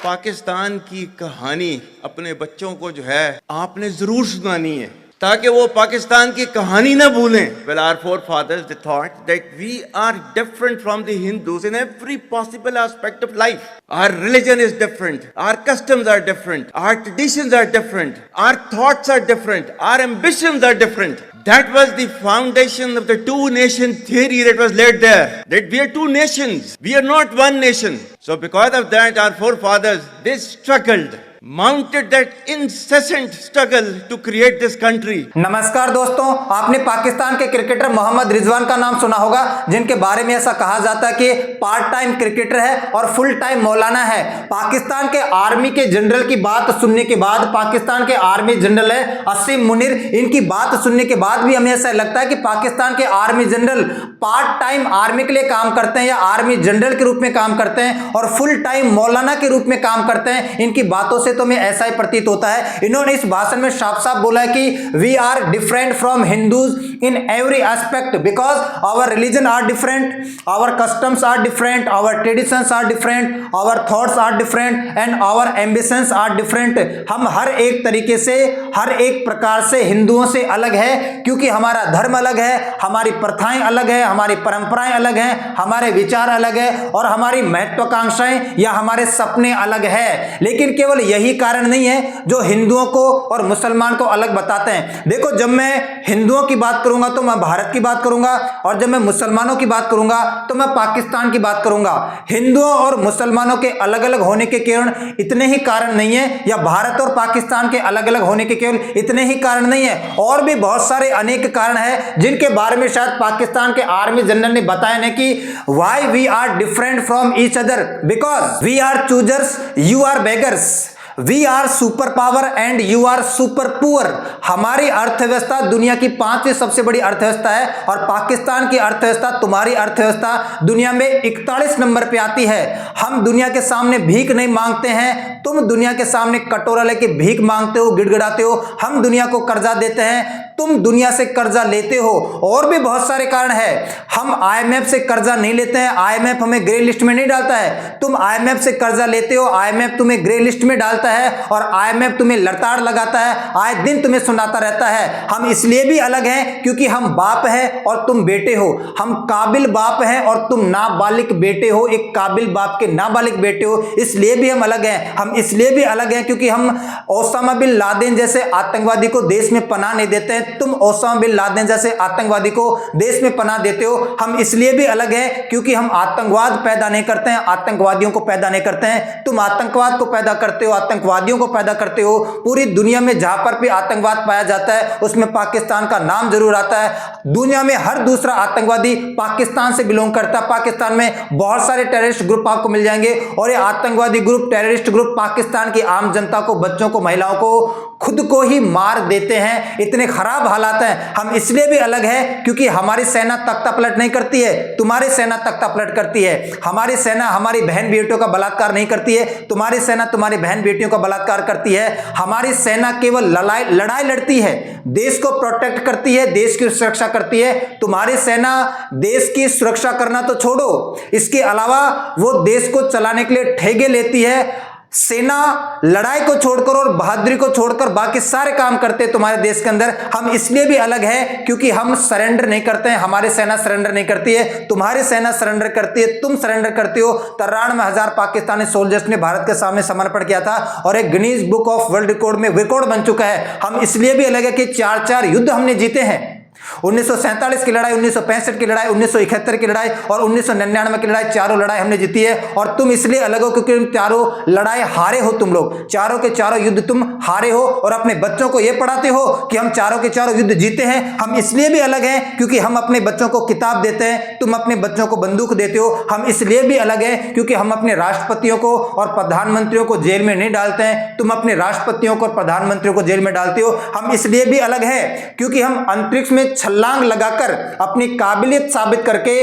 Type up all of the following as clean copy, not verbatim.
पाकिस्तान की कहानी अपने बच्चों को जो है आपने जरूर सुनानी है ताकि वो पाकिस्तान की कहानी ना भूलें. Well, our forefathers they thought that we are different from the Hindus in every possible aspect of life. Our religion is different, our customs are different, our traditions are different, our thoughts are different, our ambitions are different. That was the foundation of the two nation theory that was laid there. That we are two nations. We are not one nation. So because of that, our forefathers, they struggled, mounted that incessant struggle to create this country. नमस्कार दोस्तों, आपने पाकिस्तान के cricketer Mohammad Rizwan का नाम सुना होगा, जिनके बारे में ऐसा कहा जाता है कि पार्ट टाइम क्रिकेटर है और फुल टाइम मौलाना है. पाकिस्तान के आर्मी के जनरल की बात सुनने के बाद, पाकिस्तान के आर्मी जनरल है असीम मुनीर, इनकी बात सुनने के बाद भी हमें ऐसा लगता है कि पाकिस्तान के army general part time army के लिए काम करते हैं या आर्मी जनरल के रूप में काम करते हैं और फुल टाइम मौलाना के रूप में काम करते हैं. इनकी बातों से तो हमें ऐसा ही प्रतीत होता है. इन्होंने इस भाषण में साफ साफ बोला है कि we are different from Hindus in every aspect because our religion are different, our customs are different, our traditions are different, our thoughts are different and our ambitions are different. हम हर एक तरीके से, हर एक प्रकार से हिंदुओं से अलग है, क्योंकि हमारा धर्म अलग है, हमारी प्रथाएं अलग है, हमारी परंपराएं अलग हैं, हमारे विचार अलग है और हमारी महत्वाकांक्षाएं या हमारे सपने अलग है. लेकिन केवल यही कारण नहीं है जो हिंदुओं को और मुसलमान को अलग बताते हैं. देखो, जब मैं हिंदुओं की बात करूंगा तो मैं भारत की बात करूंगा और जब मैं मुसलमानों की बात करूंगा तो मैं पाकिस्तान की बात करूंगा. हिंदुओं और मुसलमानों के अलग अलग होने के केवल इतने ही कारण नहीं है, या भारत और पाकिस्तान के अलग अलग होने के केवल इतने ही कारण नहीं है, और भी बहुत सारे अनेक कारण हैं जिनके बारे में शायद पाकिस्तान के आर्मी जनरल ने बताया ना कि why we are different from each other, because we are choosers, you are beggars, we are super power and you are super poor. हमारी अर्थव्यवस्था दुनिया की 5वीं सबसे बड़ी अर्थव्यवस्था है और पाकिस्तान की अर्थव्यवस्था, तुम्हारी अर्थव्यवस्था दुनिया में 41 नंबर पे आती है. हम दुनिया के सामने भीख नहीं मांगते हैं, तुम दुनिया के सामने कटोरा लेके भीख मांगते हो, गिड़गिड़ाते हो. हम दुनिया को कर्जा देते हैं, तुम दुनिया से कर्जा लेते हो. और भी बहुत सारे कारण है. हम आईएमएफ से कर्जा नहीं लेते हैं, आईएमएफ हमें ग्रे लिस्ट में नहीं डालता है. तुम आईएमएफ से कर्जा लेते हो, आईएमएफ तुम्हें ग्रे लिस्ट में डालता है और आईएमएफ तुम्हें लताड़ लगाता है, आए दिन तुम्हें सुनाता रहता है. हम इसलिए भी अलग हैं क्योंकि हम बाप हैं और तुम बेटे हो. हम काबिल बाप हैं और तुम नाबालिग बेटे हो, एक काबिल बाप के नाबालिग बेटे हो. इसलिए भी हम अलग हैं. हम इसलिए भी अलग हैं क्योंकि हम ओसामा बिन लादेन जैसे आतंकवादी को देश में पनाह नहीं देते हैं. तुम ओसामा बिन लादेन जैसे आतंकवादी को देश में पनाह देते हो. हम इसलिए भी अलग हैं क्योंकि हम आतंकवाद पैदा नहीं करते हैं, आतंकवादियों को पैदा नहीं करते हैं. तुम आतंकवाद को पैदा करते हो, आतंकवादियों को पैदा करते हो. पूरी दुनिया में जहां पर भी आतंकवाद पाया जाता है उसमें पाकिस्तान का नाम जरूर आता है. दुनिया में हर दूसरा आतंकवादी पाकिस्तान से बिलोंग करता है. पाकिस्तान में बहुत सारे टेररिस्ट ग्रुप आपको मिल जाएंगे और ये आतंकवादी ग्रुप, टेररिस्ट ग्रुप पाकिस्तान की आम जनता को, बच्चों को, महिलाओं को, खुद को ही मार देते हैं. इतने खराब हालात हैं. हम इसलिए भी अलग हैं क्योंकि हमारी सेना तख्ता पलट नहीं करती है, तुम्हारी सेना तख्ता पलट करती है. हमारी सेना हमारी बहन बेटियों का बलात्कार नहीं करती है, तुम्हारी सेना तुम्हारी बहन बेटियों का बलात्कार करती है. हमारी सेना केवल लड़ाई लड़ती है, देश को प्रोटेक्ट करती है, देश की सुरक्षा करती है. तुम्हारी सेना देश की सुरक्षा करना तो छोड़ो, इसके अलावा वो देश को चलाने के लिए ठेके लेती है. सेना लड़ाई को छोड़कर और बहादुरी को छोड़कर बाकी सारे काम करते हैं तुम्हारे देश के अंदर. हम इसलिए भी अलग हैं क्योंकि हम सरेंडर नहीं करते हैं. हमारी सेना सरेंडर नहीं करती है, तुम्हारी सेना सरेंडर करती है. तुम सरेंडर करते हो. 93,000 पाकिस्तानी सोल्जर्स ने भारत के सामने समर्पण किया था और एक Guinness book of world record में रिकॉर्ड बन चुका है. हम इसलिए भी अलग है कि 4 युद्ध हमने जीते हैं. 1947 की लड़ाई, 1965 की लड़ाई, 1971 की लड़ाई और 1999 की लड़ाई, चारों लड़ाई हमने जीती है. और तुम इसलिए अलग हो क्योंकि चारों लड़ाई हारे हो. तुम लोग चारों के चारों युद्ध तुम हारे हो और अपने बच्चों को यह पढ़ाते हो कि हम चारों के चारों युद्ध जीते हैं. हम इसलिए भी अलग हैं क्योंकि हम अपने बच्चों को किताब देते हैं, तुम अपने बच्चों को बंदूक देते हो. हम इसलिए भी अलग हैं क्योंकि हम अपने राष्ट्रपतियों को और प्रधानमंत्रियों को जेल में नहीं डालते हैं, तुम अपने राष्ट्रपतियों को और प्रधानमंत्रियों को जेल में डालते हो. हम इसलिए भी अलग हैं क्योंकि हम अंतरिक्ष में छलांग लगाकर अपनी काबिलियत साबित करके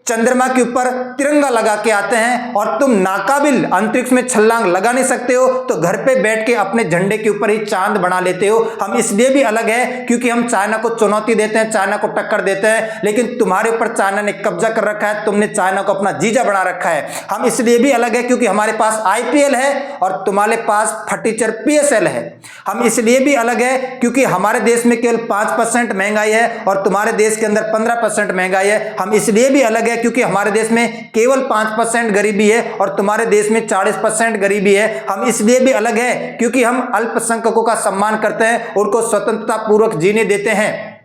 चंद्रमा के ऊपर तिरंगा लगा के आते हैं और तुम नाकाबिल अंतरिक्ष में छलांग लगा नहीं सकते हो, तो घर पे बैठ के अपने झंडे के ऊपर ही चांद बना लेते हो। हम इसलिए भी अलग है क्योंकि हम चाइना को चुनौती देते हैं, चाइना को टक्कर देते हैं, लेकिन तुम्हारे ऊपर चाइना ने कब्जा कर रखा है, तुमने चाइना को अपना जीजा बना रखा है। हम इसलिए भी अलग है क्योंकि हमारे पास आईपीएल है और तुम्हारे पास फटीचर पीएसएल है। हम इसलिए भी अलग है क्योंकि हमारे देश में केवल 5% महंगाई है और तुम्हारे देश के अंदर 15% महंगाई है। हम इसलिए भी अलग है क्योंकि हमारे देश में केवल 5% गरीबी है और तुम्हारे देश में 40% गरीबी है। हम इसलिए भी अलग है क्योंकि हम अल्पसंख्यकों का सम्मान करते हैं, उनको स्वतंत्रता पूर्वक जीने देते हैं।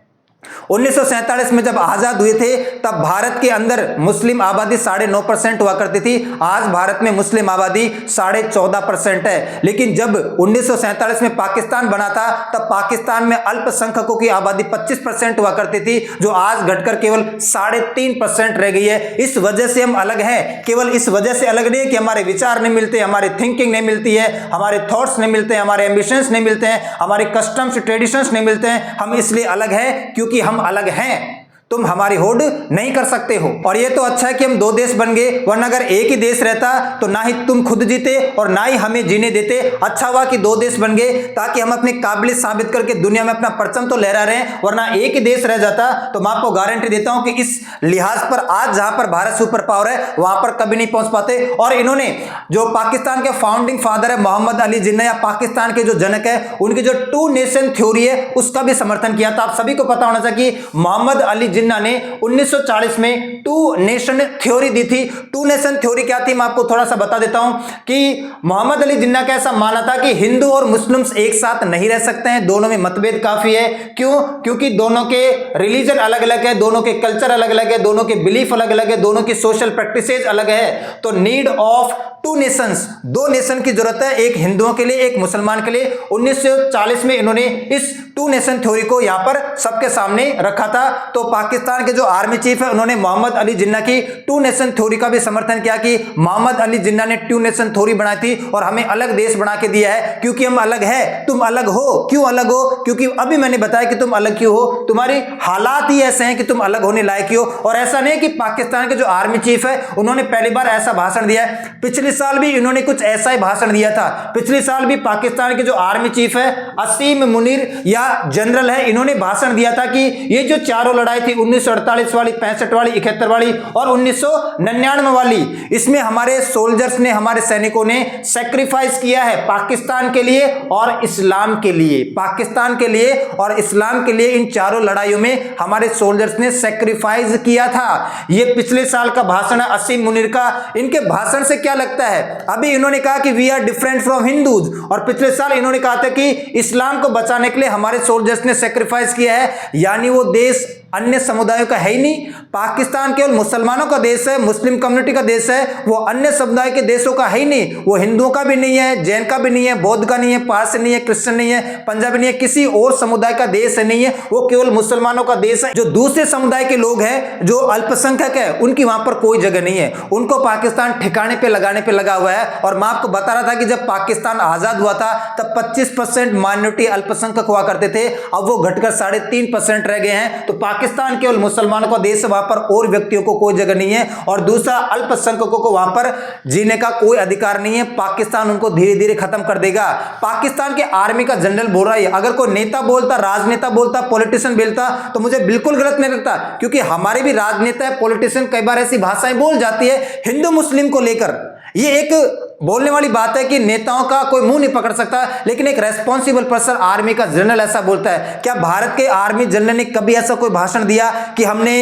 1947 में जब आजाद हुए थे तब भारत के अंदर मुस्लिम आबादी 9.5% हुआ करती थी। आज भारत में मुस्लिम आबादी 14.5% है। लेकिन जब 1947 में पाकिस्तान बना था तब पाकिस्तान में अल्पसंख्यकों की आबादी 25% हुआ करती थी, जो आज घटकर केवल 3.5% रह गई है। इस वजह से हम अलग हैं। केवल इस वजह से अलग नहीं है कि हमारे विचार नहीं मिलते, हमारी थिंकिंग नहीं मिलती है, हमारे थॉट्स नहीं मिलते हैं, हमारे एम्बिशंस नहीं मिलते हैं, हमारे कस्टम्स ट्रेडिशंस नहीं मिलते हैं। हम इसलिए अलग हैं क्योंकि हम अलग हैं। तुम हमारी होड़ नहीं कर सकते हो। और ये तो अच्छा है कि हम 2 देश बन गए, वरना अगर एक ही देश रहता तो ना ही तुम खुद जीते और ना ही हमें जीने देते। अच्छा हुआ कि 2 देश बन गए ताकि हम अपनी काबिलियत साबित करके दुनिया में अपना परचम तो लहरा रहे हैं, वरना एक ही देश रह जाता तो मैं आपको गारंटी देता हूं कि इस लिहाज पर आज जहां पर भारत सुपर पावर है वहां पर कभी नहीं पहुंच पाते। और इन्होंने जो पाकिस्तान के फाउंडिंग फादर है मोहम्मद अली जिन्ना, या पाकिस्तान के जो जनक है, उनकी जो 2 नेशन थ्योरी है उसका भी समर्थन किया था। आप सभी को पता होना चाहिए कि मोहम्मद अली जिन्ना ने 1940 में 2 नेशन थ्योरी दी थी। 2 नेशन थ्योरी क्या थी, मैं आपको थोड़ा सा बता देता हूं कि मोहम्मद अली जिन्ना का ऐसा मानना था कि हिंदू और मुस्लिम्स एक साथ नहीं रह सकते हैं, दोनों में मतभेद काफी है। क्यों? क्योंकि दोनों के रिलीजन अलग अलग है, दोनों के कल्चर अलग अलग है, दोनों के बिलीफ अलग अलग है, दोनों की सोशल प्रैक्टिसेज अलग है। तो नीड ऑफ 2 नेशंस, 2 नेशन की जरूरत है, एक हिंदुओं के लिए एक मुसलमान के लिए। 1940 में इन्होंने इस 2 नेशन थ्योरी को यहां पर सबके सामने रखा था। तो पाकिस्तान के जो आर्मी चीफ है उन्होंने मोहम्मद अली जिन्ना की 2 नेशन थ्योरी का भी समर्थन किया कि मोहम्मद अली जिन्ना ने 2 नेशन थ्योरी बनाई थी और हमें अलग देश बना के दिया है क्योंकि हम अलग है। तुम अलग हो, क्यों अलग हो? क्योंकि अभी मैंने बताया कि तुम अलग क्यों हो, तुम्हारी हालात ही ऐसे हैं कि तुम अलग होने लायक हो। और ऐसा नहीं कि पाकिस्तान के जो आर्मी चीफ है उन्होंने पहली बार ऐसा भाषण दिया है, पिछले साल भी इन्होंने कुछ ऐसा ही भाषण दिया था। पिछले साल भी पाकिस्तान के जो आर्मी चीफ है असीम मुनीर या जनरल है, इन्होंने भाषण दिया था कि ये जो चारों लड़ाई थी 1948 वाली, 65 वाली, 71 वाली और 1999 वाली, इसमें हमारे सोल्जर्स ने, हमारे सैनिकों ने सैक्रिफाइस किया है पाकिस्तान के लिए और इस्लाम के लिए। पाकिस्तान के लिए और इस्लाम के लिए इन चारों लड़ाइयों में हमारे सोल्जर्स ने सैक्रिफाइस किया था। ये पिछले साल का भाषण है असीम मुनीर का। इनके भाषण से क्या लगता है? अभी इन्होंने कहा कि we are different from Hindus, और पिछले साल इन्होंने कहा था कि इस्लाम को बचाने के लिए हमारे सोल्जर्स ने सैक्रिफाइस किया है। यानी वो देश अन्य समुदायों का है ही नहीं। पाकिस्तान केवल मुसलमानों का देश है, मुस्लिम कम्युनिटी का देश है, वो अन्य समुदाय के देशों का है ही नहीं। वो हिंदुओं का भी नहीं है, जैन का भी नहीं है, बौद्ध का नहीं है, पारसी नहीं है, क्रिश्चियन नहीं है, पंजाबी नहीं है, किसी और समुदाय का देश नहीं है। वो केवल मुसलमानों का देश है। जो दूसरे समुदाय के लोग हैं, जो अल्पसंख्यक है, उनकी वहां पर कोई जगह नहीं है। उनको पाकिस्तान ठिकाने पे लगाने पे लगा हुआ है। और मैं आपको बता रहा था कि जब पाकिस्तान आजाद हुआ था तब 25% माइनॉरिटी अल्पसंख्यक हुआ करते थे, अब वो घटकर 3.5% रह गए हैं। तो पाकिस्तान केवल मुसलमानों का देश है, वहां पर और व्यक्तियों को कोई जगह नहीं है। और दूसरा, अल्पसंख्यकों को वहां पर जीने का कोई अधिकार नहीं है। पाकिस्तान उनको धीरे धीरे खत्म कर देगा। पाकिस्तान के आर्मी का जनरल बोल रहा है, अगर कोई नेता बोलता, राजनेता बोलता, पॉलिटिशियन बोलता तो मुझे बिल्कुल गलत नहीं लगता, क्योंकि हमारे भी राजनेता, पॉलिटिशियन कई बार ऐसी भाषाएं बोल जाती है हिंदू मुस्लिम को लेकर। ये एक बोलने वाली बात है कि नेताओं का कोई मुंह नहीं पकड़ सकता, लेकिन एक रेस्पॉन्सिबल पर्सन, आर्मी का जनरल ऐसा बोलता है। क्या भारत के आर्मी जनरल ने कभी ऐसा कोई भाषण दिया कि हमने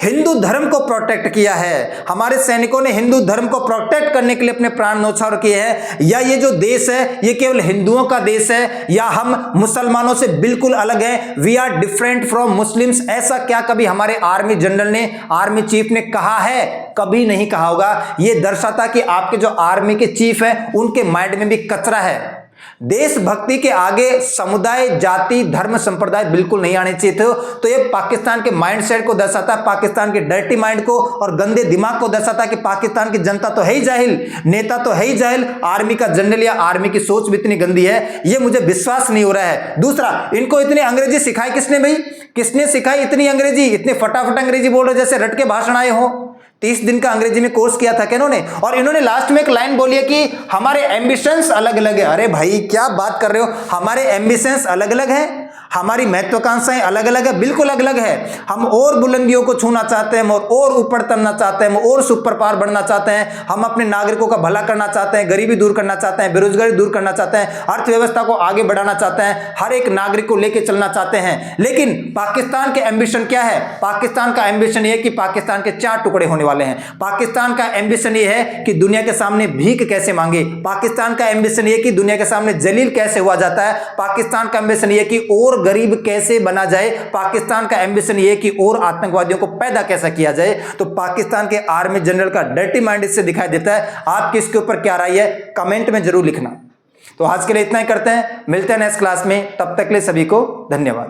हिंदू धर्म को प्रोटेक्ट किया है, हमारे सैनिकों ने हिंदू धर्म को प्रोटेक्ट करने के लिए अपने प्राण न्यौछावर किए हैं, या ये जो देश है ये केवल हिंदुओं का देश है, या हम मुसलमानों से बिल्कुल अलग है, we are different from Muslims? ऐसा क्या कभी हमारे आर्मी जनरल ने, आर्मी चीफ ने कहा है? कभी नहीं कहा होगा। यह दर्शाता कि आपके जो आर्मी के चीफ है उनके माइंड में भी कचरा है। देशभक्ति के आगे समुदाय, जाति, धर्म, संप्रदाय बिल्कुल नहीं आने चाहिए थे। तो ये पाकिस्तान के माइंडसेट को दर्शाता है, पाकिस्तान के डर्टी माइंड को और गंदे दिमाग को दर्शाता है कि पाकिस्तान की जनता तो है ही जाहिल, नेता तो है ही जाहिल, आर्मी का जनरल या आर्मी की सोच भी इतनी गंदी है, ये मुझे विश्वास नहीं हो रहा है। दूसरा, इनको इतनी अंग्रेजी सिखाई किसने भाई? किसने सिखाई इतनी अंग्रेजी? इतने फटाफट अंग्रेजी बोल रहे जैसे रट के भाषण आए हो। 30 दिन का अंग्रेजी में कोर्स किया था क्या इन्होंने? और इन्होंने लास्ट में एक लाइन बोली है कि हमारे एम्बिशंस अलग अलग है। अरे भाई क्या बात कर रहे हो, हमारे एम्बिशंस अलग अलग हैं, हमारी महत्वाकांक्षाएं अलग अलग है, बिल्कुल अलग अलग है। हम और बुलंदियों को छूना चाहते हैं, हम और ऊपर तनना चाहते हैं, हम और सुपर पावर बनना चाहते हैं, हम अपने नागरिकों का भला करना चाहते हैं, गरीबी दूर करना चाहते हैं, बेरोजगारी दूर करना चाहते हैं, अर्थव्यवस्था को आगे बढ़ाना चाहते हैं, हर एक नागरिक को लेकर चलना चाहते हैं। लेकिन पाकिस्तान के एम्बिशन क्या है? पाकिस्तान का एम्बिशन ये है कि पाकिस्तान के 4 टुकड़े होने वाले हैं। पाकिस्तान का एम्बिशन ये है कि दुनिया के सामने भीख कैसे मांगे, पाकिस्तान का एम्बिशन ये कि दुनिया के सामने जलील कैसे हुआ जाता है, पाकिस्तान का एम्बिशन ये कि और गरीब कैसे बना जाए, पाकिस्तान का एम्बिशन ये कि और आतंकवादियों को पैदा कैसा किया जाए। तो पाकिस्तान के आर्मी जनरल का डर्टी माइंड इससे दिखाई देता है। आपकी इसके ऊपर क्या राय है कमेंट में जरूर लिखना। तो आज के लिए इतना ही करते हैं, मिलते हैं नेक्स्ट क्लास में, तब तक के लिए सभी को धन्यवाद।